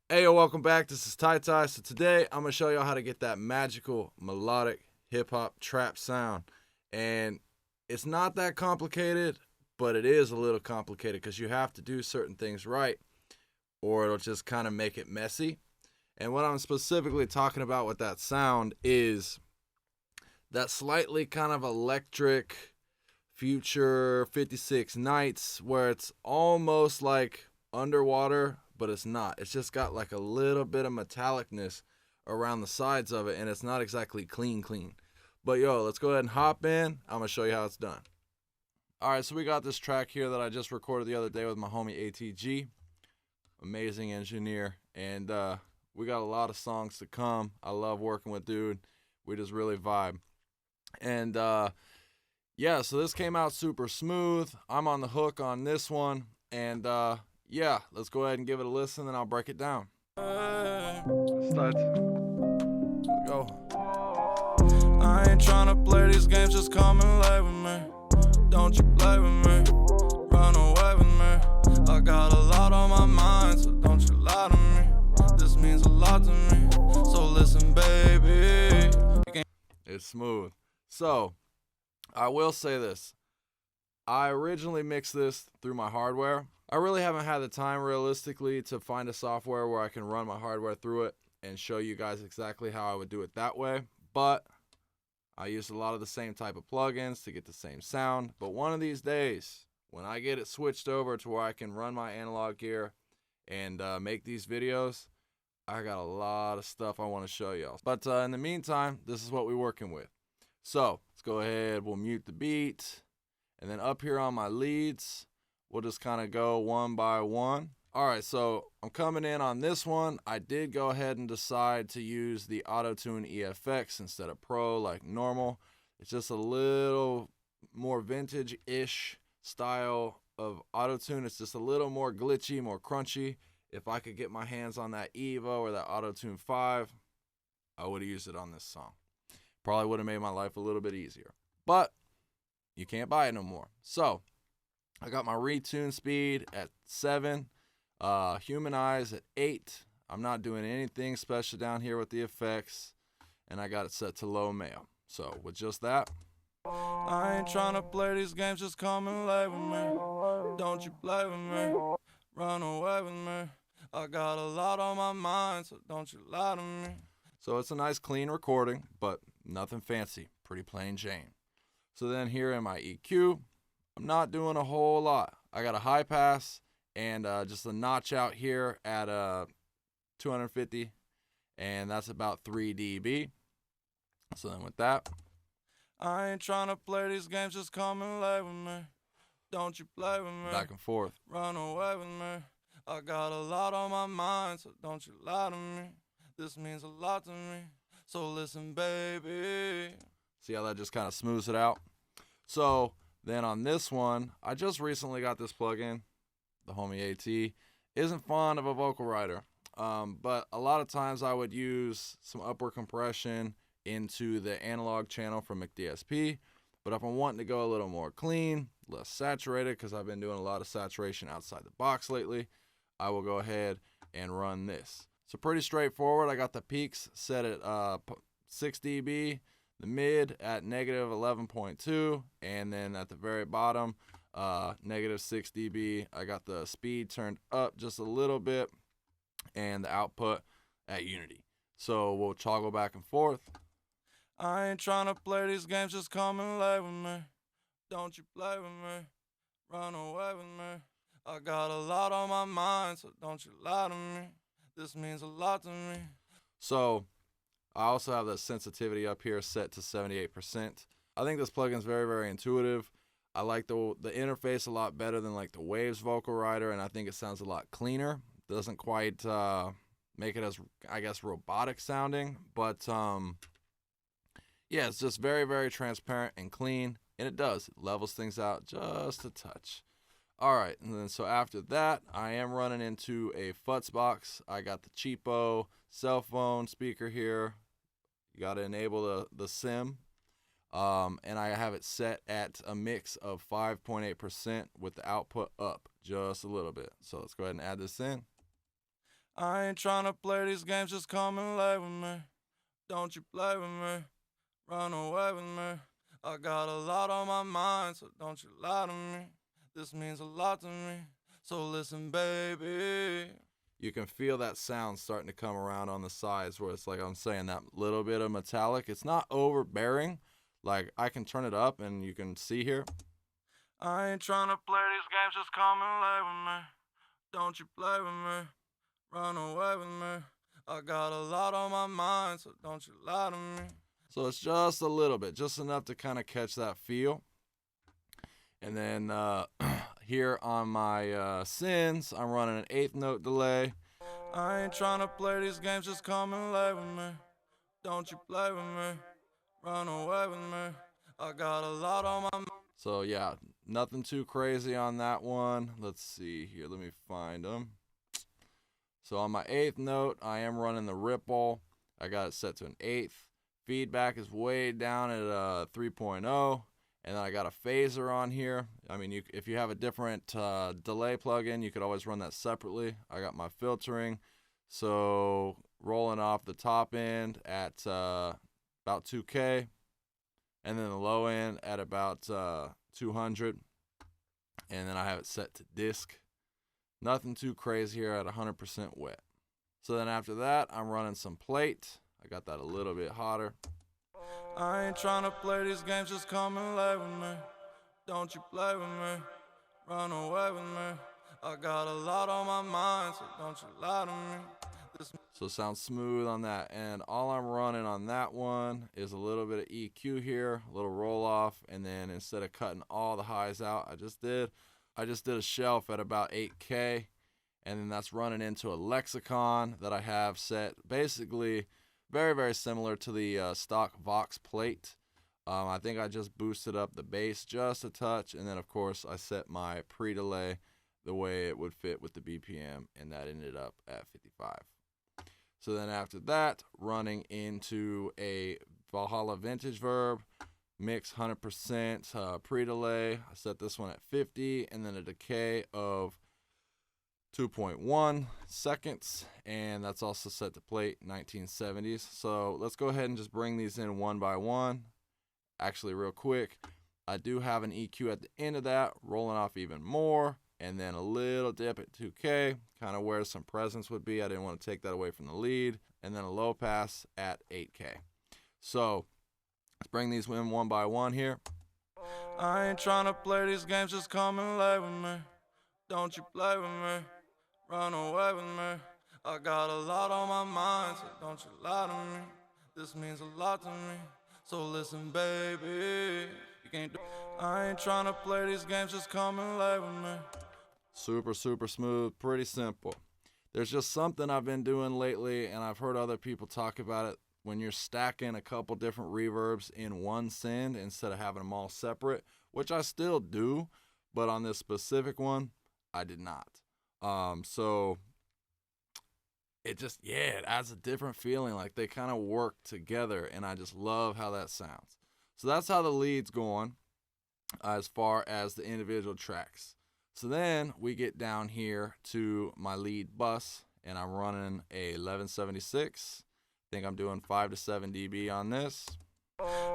Hey, yo, welcome back. This is Ty Ty. So today I'm gonna show y'all how to get that magical melodic hip hop trap sound. And it's not that complicated, but it is a little complicated because you have to do certain things right, or it'll just kind of make it messy. And what I'm specifically talking about with that sound is that slightly kind of electric future 56 nights where it's almost like underwater, but it's not. It's just got like a little bit of metallicness around the sides of it, and it's not exactly clean. But yo, let's go ahead and hop in. I'm gonna show you how it's done. All right, so we got this track here that I just recorded the other day with my homie ATG, amazing engineer, and we got a lot of songs to come. I love working with dude. We just really vibe. And yeah, so this came out super smooth. I'm on the hook on this one. And yeah, let's go ahead and give it a listen, and I'll break it down. Start. Let's go. I ain't tryna play these games, just come and lay with me. Don't you play with me, run away with me. I got a lot on my mind, so don't you lie to me. This means a lot to me, so listen, baby. It's smooth. So, I will say this. I originally mixed this through my hardware. I really haven't had the time realistically to find a software where I can run my hardware through it and show you guys exactly how I would do it that way. But I used a lot of the same type of plugins to get the same sound. But one of these days, when I get it switched over to where I can run my analog gear and make these videos, I got a lot of stuff I want to show y'all. But in the meantime, this is what we're working with. So let's go ahead, we'll mute the beat. And then up here on my leads, we'll just kind of go one by one. All right, so I'm coming in on this one. I did go ahead and decide to use the Auto-Tune EFX instead of Pro like normal. It's just a little more vintage-ish style of Auto-Tune. It's just a little more glitchy, more crunchy. If I could get my hands on that Evo or that Auto-Tune 5, I would have used it on this song. Probably would have made my life a little bit easier. But you can't buy it no more. So I got my retune speed at 7, humanize at 8. I'm not doing anything special down here with the effects, and I got it set to low male. So with just that, I ain't trying to play these games, just come and lay with me. Don't you play with me, run away with me. I got a lot on my mind, so don't you lie to me. So it's a nice clean recording, but nothing fancy, pretty plain Jane. So then here in my EQ, I'm not doing a whole lot. I got a high pass and just a notch out here at 250, and that's about 3 dB. So then with that, I ain't trying to play these games, just come and lay with me. Don't you play with me, back and forth, run away with me. I got a lot on my mind, so don't you lie to me. This means a lot to me, so listen, baby. See how that just kind of smooths it out? So then on this one, I just recently got this plugin. The homie AT isn't fond of a vocal writer, but a lot of times I would use some upward compression into the analog channel from McDSP. But if I'm wanting to go a little more clean, less saturated, because I've been doing a lot of saturation outside the box lately, I will go ahead and run this. So pretty straightforward. I got the peaks set at 6 dB, the mid at negative 11.2, and then at the very bottom, negative 6 dB. I got the speed turned up just a little bit, and the output at unity. So we'll toggle back and forth. I ain't trying to play these games, just come and lay with me. Don't you play with me, run away with me. I got a lot on my mind, so don't you lie to me. This means a lot to me. So I also have the sensitivity up here set to 78%. I think this plugin is very, very intuitive. I like the interface a lot better than like the Waves vocal writer, and I think it sounds a lot cleaner. Doesn't quite make it as, I guess, robotic sounding, but yeah, it's just very, very transparent and clean, and it does. It levels things out just a touch. All right, and then so after that, I am running into a Futz box. I got the cheapo cell phone speaker here. You got to enable the SIM, and I have it set at a mix of 5.8% with the output up just a little bit. So let's go ahead and add this in. I ain't tryna play these games, just come and lay with me. Don't you play with me, run away with me. I got a lot on my mind, so don't you lie to me. This means a lot to me, so listen, baby. You can feel that sound starting to come around on the sides where it's like I'm saying, that little bit of metallic. It's not overbearing. Like, I can turn it up and you can see here. I ain't tryna play these games, just come and lay with me. Don't you play with me, run away with me. I got a lot on my mind, so don't you lie to me. So it's just a little bit, just enough to kind of catch that feel. And then here on my sins, I'm running an 8th note delay. I ain't tryna play these games, just come and lay with me. Don't you play with me, run away with me. I got a lot on my mind. So yeah, nothing too crazy on that one. Let's see here, let me find them. So on my 8th note, I am running the ripple. I got it set to an 8th. Feedback is way down at 3.0. And then I got a phaser on here. I mean, if you have a different delay plugin, you could always run that separately. I got my filtering. So rolling off the top end at about 2K. And then the low end at about 200. And then I have it set to disc. Nothing too crazy here at 100% wet. So then after that, I'm running some plate. I got that a little bit hotter. I ain't tryna play these games, just come and lay with me. Don't you play with me, run away with me. I got a lot on my mind, so don't you lie to me. So it sounds smooth on that. And all I'm running on that one is a little bit of EQ here, a little roll off. And then instead of cutting all the highs out, I just did a shelf at about 8K. And then that's running into a lexicon that I have set basically very, very similar to the stock Vox plate. I think I just boosted up the bass just a touch. And then, of course, I set my pre-delay the way it would fit with the BPM. And that ended up at 55. So then after that, running into a Valhalla Vintage Verb, mix 100% pre-delay. I set this one at 50, and then a decay of 2.1 seconds, and that's also set to plate 1970s. So let's go ahead and just bring these in one by one. Actually, real quick, I do have an EQ at the end of that, rolling off even more, and then a little dip at 2K, kind of where some presence would be. I didn't want to take that away from the lead, and then a low pass at 8K. So let's bring these in one by one here. I ain't trying to play these games, just come and lay with me. Don't you play with me, run away with me. I got a lot on my mind, so don't you lie to me. This means a lot to me, so listen, baby. You can't do. I ain't trying to play these games, just come and lay with me. Super, super smooth, pretty simple. There's just something I've been doing lately, and I've heard other people talk about it. When you're stacking a couple different reverbs in one send instead of having them all separate, which I still do, but on this specific one, I did not. So it just, it adds a different feeling. Like they kind of work together, and I just love how that sounds. So that's how the lead's going as far as the individual tracks. So then we get down here to my lead bus, and I'm running a 1176. I think I'm doing 5 to 7 dB on this.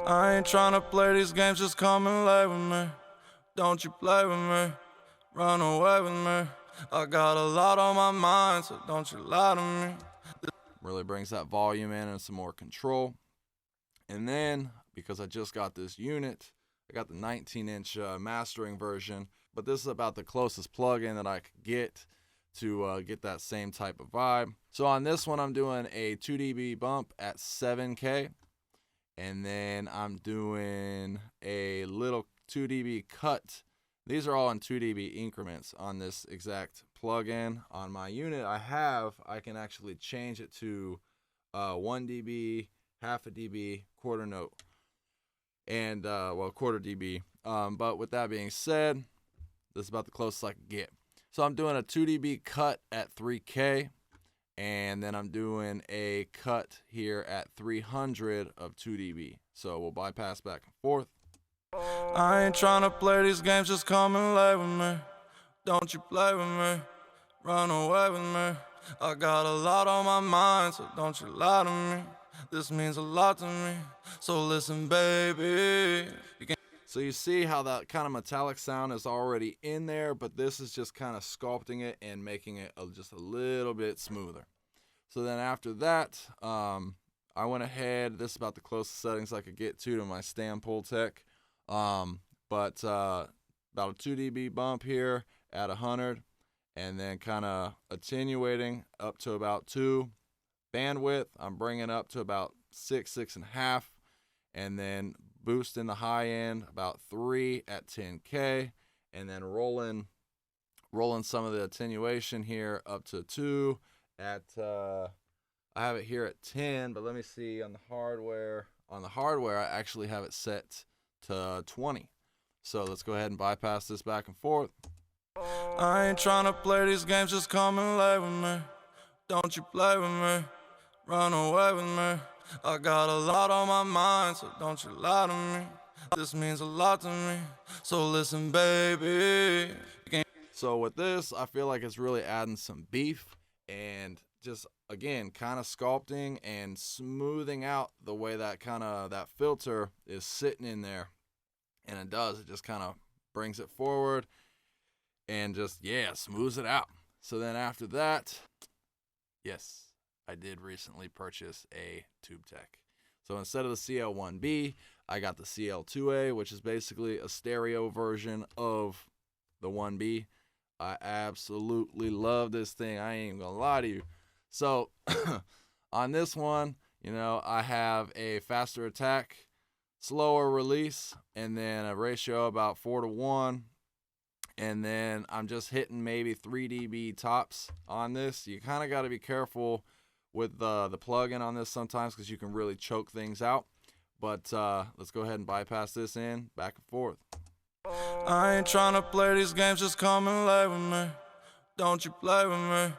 I ain't trying to play these games, just come and lay with me. Don't you play with me, run away with me. I got a lot on my mind, so don't you lie to me. Really brings that volume in and some more control. And then, because I just got this unit, I got the 19-inch mastering version, but this is about the closest plug-in that I could get to get that same type of vibe. So on this one, I'm doing a 2 dB bump at 7K, and then I'm doing a little 2 dB cut. These are all in 2 dB increments on this exact plug-in. On my unit I can actually change it to 1 dB, half a dB, quarter note, and quarter dB. But with that being said, this is about the closest I can get. So I'm doing a 2 dB cut at 3K, and then I'm doing a cut here at 300 of 2 dB. So we'll bypass back and forth. I ain't trying to play these games, just come and lay with me. Don't you play with me, run away with me. I got a lot on my mind, so don't you lie to me. This means a lot to me, so listen, baby. So you see how that kind of metallic sound is already in there, but this is just kind of sculpting it and making it just a little bit smoother. So then after that, I went ahead, this is about the closest settings I could get to my stand pull tech. But about a 2 dB bump here at 100, and then kind of attenuating up to about 2. Bandwidth, I'm bringing up to about 6.5, and then boosting the high end about 3 at 10K, and then rolling some of the attenuation here up to 2 at I have it here at 10, but let me see on the hardware. On the hardware, I actually have it set to 20. So let's go ahead and bypass this back and forth. I ain't trying to play these games, just come and lay with me. Don't you play with me, run away with me. I got a lot on my mind, so don't you lie to me. This means a lot to me, so listen, baby. So with this, I feel like it's really adding some beef and just, again, kind of sculpting and smoothing out the way that filter is sitting in there. And it just kind of brings it forward and just, smooths it out. So then after that, yes, I did recently purchase a tube tech. So instead of the CL1B, I got the CL2A, which is basically a stereo version of the 1B. I absolutely love this thing. I ain't even gonna lie to you. So on this one, I have a faster attack, slower release, and then a ratio about 4:1. And then I'm just hitting maybe 3 dB tops on this. You kind of got to be careful with the plug-in on this sometimes because you can really choke things out. But let's go ahead and bypass this in, back and forth. I ain't trying to play these games, just come and lay with me. Don't you play with me,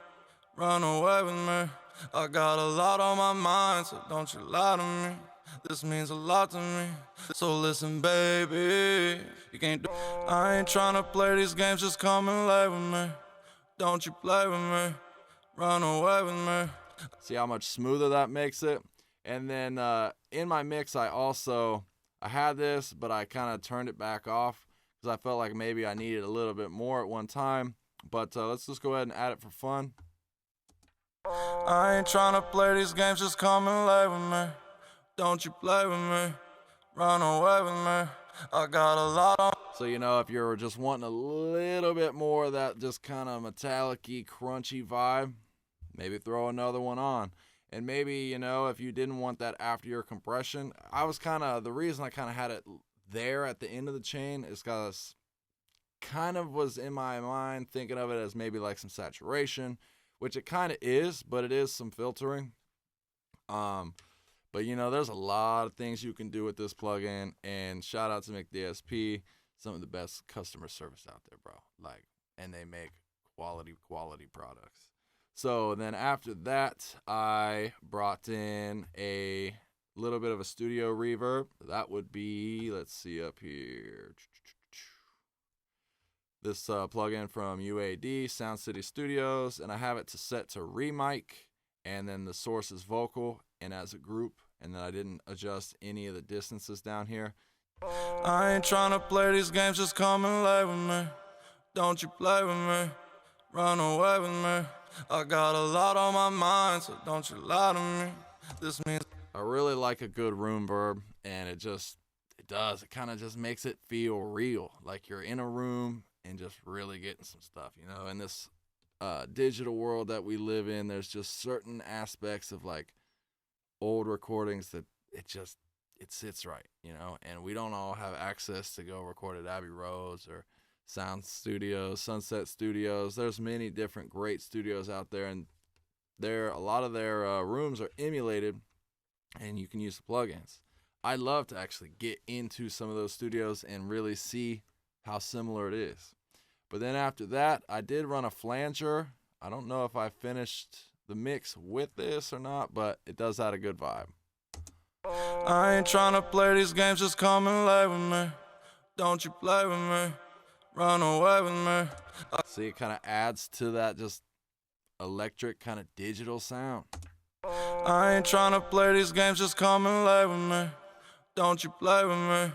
run away with me. I got a lot on my mind, so don't you lie to me. This means a lot to me, so listen, baby. You can't do. I ain't trying to play these games, just come and lay with me. Don't you play with me, run away with me. See how much smoother that makes it? And then in my mix, I had this, but I kind of turned it back off because I felt like maybe I needed a little bit more at one time. But let's just go ahead and add it for fun. I ain't trying to play these games, just come and lay with me. Don't you play with me, run away with me. I got a lot on. So, if you're just wanting a little bit more of that just kind of metallic-y, crunchy vibe, maybe throw another one on. And maybe, if you didn't want that after your compression, the reason I kind of had it there at the end of the chain is because kind of was in my mind thinking of it as maybe like some saturation, which it kind of is, but it is some filtering. But there's a lot of things you can do with this plugin, and shout out to McDSP, some of the best customer service out there, bro. And they make quality products. So then after that, I brought in a little bit of a studio reverb. That would be, let's see up here. This plugin from UAD, Sound City Studios, and I have it set to remic, and then the source is vocal and as a group, and then I didn't adjust any of the distances down here. I ain't trying to play these games, just come and lay with me. Don't you play with me, run away with me. I got a lot on my mind, so don't you lie to me. This means I really like a good room verb, and it kind of just makes it feel real, like you're in a room and just really getting some stuff. In this digital world that we live in, there's just certain aspects of like old recordings that it sits right, and we don't all have access to go record at Abbey Roads or Sound Studios, Sunset Studios. There's many different great studios out there, and a lot of their rooms are emulated, and you can use the plugins. I'd love to actually get into some of those studios and really see how similar it is. But then after that, I did run a flanger. I don't know if I finished the mix with this or not, but it does add a good vibe. I ain't trying to play these games, just come and lay with me. Don't you play with me, run away with me. See, it kind of adds to that just electric kind of digital sound. I ain't tryna play these games, just come and lay with me. Don't you play with me,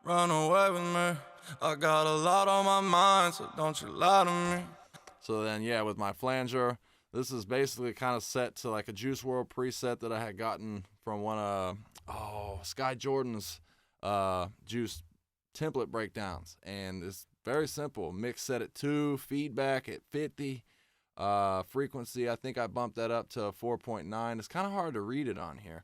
run away with me. I got a lot on my mind, so don't you lie to me. So then, yeah, with my flanger, this is basically kind of set to like a Juice WRLD preset that I had gotten from one of Sky Jordan's Juice template breakdowns. And it's very simple. Mix set at 2, feedback at 50. Frequency, I think I bumped that up to 4.9. It's kind of hard to read it on here.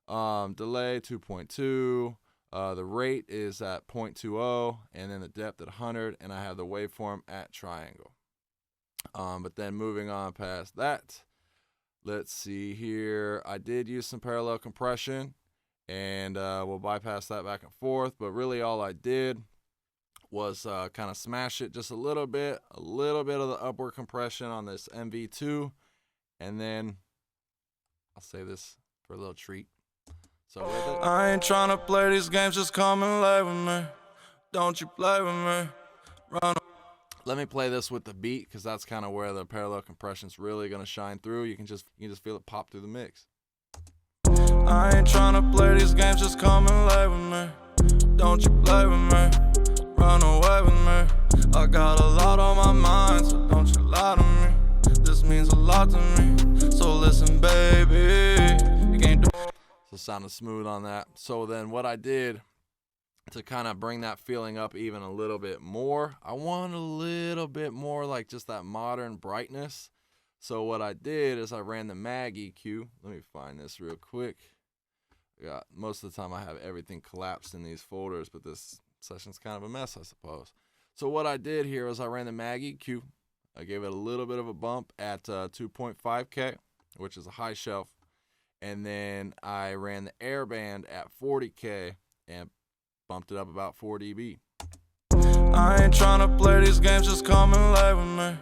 Delay 2.2. The rate is at 0.20, and then the depth at 100, and I have the waveform at triangle. But then moving on past that, let's see here. I did use some parallel compression, and we'll bypass that back and forth. But really all I did was kind of smash it just a little bit of the upward compression on this MV2, and then I'll say this for a little treat. So with it, I ain't tryna play these games, just come and lay with me. Don't you play with me, run. Let me play this with the beat, because that's kind of where the parallel compression's really gonna shine through. You can just feel it pop through the mix. I ain't tryna play these games, just come and lay with me. Don't you play with me, run away with me. I got a lot on my mind, so don't you lie to me. This means a lot to me, so listen baby, you can't do. So sounded smooth on that. So then what I did to kind of bring that feeling up even a little bit more, I want a little bit more like just that modern brightness. So what I did is I ran the mag EQ. Let me find this real quick. Most of the time I have everything collapsed in these folders, but this session's kind of a mess, I suppose. So what I did here is I ran the mag EQ. I gave it a little bit of a bump at 2.5K, which is a high shelf. And then I ran the air band at 40K and bumped it up about 4 dB. I ain't tryna play these games, just come and lay with me.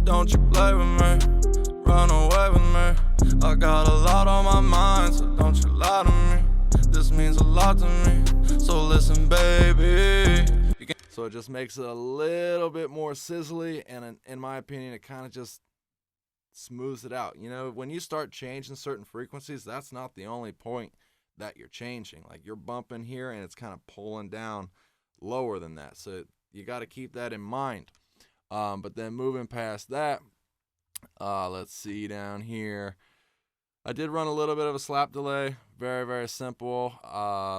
Don't you play with me, run away with me. I got a lot on my mind, so don't you lie to me. This means a lot to me, so listen baby. So it just makes it a little bit more sizzly, and in my opinion, it kind of just smooths it out. You know, when you start changing certain frequencies, that's not the only point that you're changing. Like, you're bumping here and it's kind of pulling down lower than that, so you got to keep that in mind. But then moving past that, let's see down here, I did run a little bit of a slap delay. Very, very simple.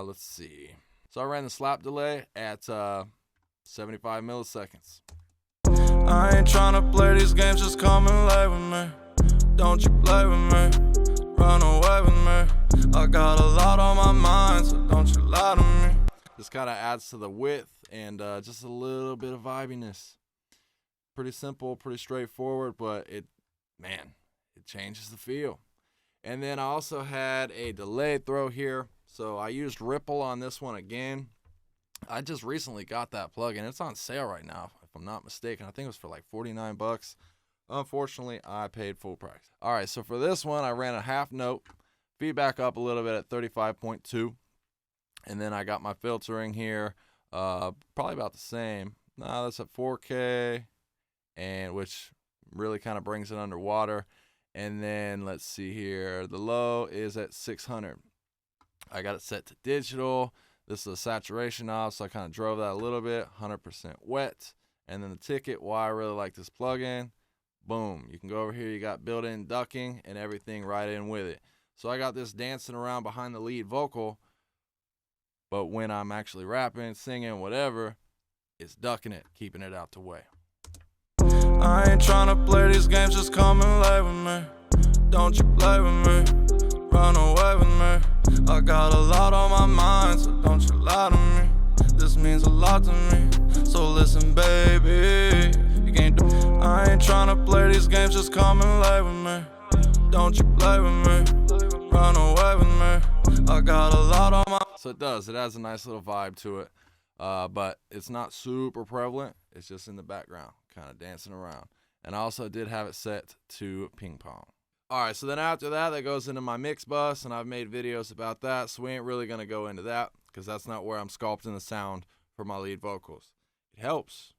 Let's see. So I ran the slap delay at 75 milliseconds. I ain't tryna play these games, just come and lay with me. Don't you play with me, run away with me. I got a lot on my mind, so don't you lie to me. This kind of adds to the width and just a little bit of vibiness. Pretty simple, pretty straightforward, but it changes the feel. And then I also had a delay throw here, so I used Ripple on this one again. I just recently got that plugin. It's on sale right now, if I'm not mistaken. I think it was for like 49 bucks. Unfortunately, I paid full price. All right, so for this one, I ran a half note, feedback up a little bit at 35.2, and then I got my filtering here, probably about the same. No, that's at 4K, and which really kind of brings it underwater. And then let's see here, the low is at 600. I got it set to digital. This is a saturation knob, so I kind of drove that a little bit, 100% wet. And then the ticket, why I really like this plugin, boom. You can go over here, you got built-in ducking and everything right in with it. So I got this dancing around behind the lead vocal, but when I'm actually rapping, singing, whatever, it's ducking it, keeping it out the way. I ain't tryna play these games, just come and lay with me. Don't you play with me, run away with me. I got a lot on my mind, so don't you lie to me. This means a lot to me, so listen baby, you can't do. I ain't tryna play these games, just come and lay with me. Don't you play with me, run away with me. I got a lot on my. So it does, it has a nice little vibe to it, but it's not super prevalent. It's just in the background, kind of dancing around. And I also did have it set to ping pong. All right, so then after that goes into my mix bus, and I've made videos about that, so we ain't really going to go into that because that's not where I'm sculpting the sound for my lead vocals. It helps,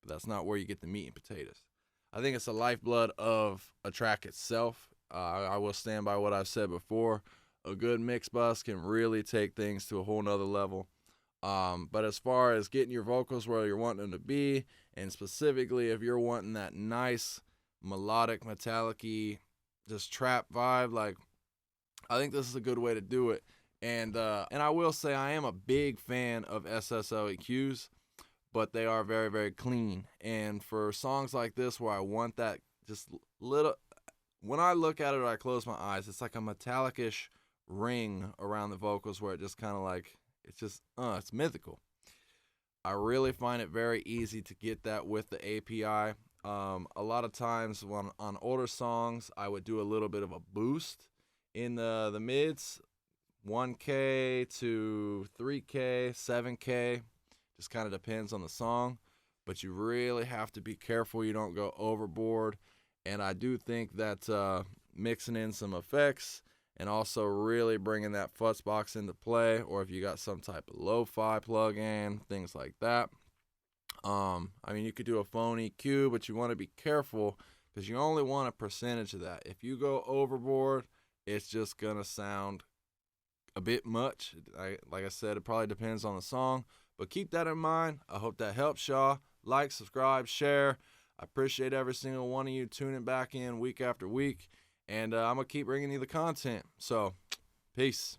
but that's not where you get the meat and potatoes. I think it's the lifeblood of a track itself. I will stand by what I've said before. A good mix bus can really take things to a whole nother level. But as far as getting your vocals where you're wanting them to be, and specifically if you're wanting that nice melodic, metallic-y, just trap vibe, like, I think this is a good way to do it. And I will say I am a big fan of SSL EQs, but they are very, very clean. And for songs like this where I want that just little, when I look at it or I close my eyes, it's like a metallic-ish ring around the vocals where it just kind of like, it's just, it's mythical. I really find it very easy to get that with the API. A lot of times on older songs, I would do a little bit of a boost in the mids, 1K to 3K, 7K, just kind of depends on the song. But you really have to be careful you don't go overboard. And I do think that mixing in some effects and also really bringing that futz box into play, or if you got some type of lo-fi plug-in, things like that. I mean, you could do a phone EQ, but you want to be careful because you only want a percentage of that. If you go overboard, it's just going to sound a bit much. Like I said, it probably depends on the song, but keep that in mind. I hope that helps y'all. Like, subscribe, share. I appreciate every single one of you tuning back in week after week. And I'm going to keep bringing you the content. So, peace.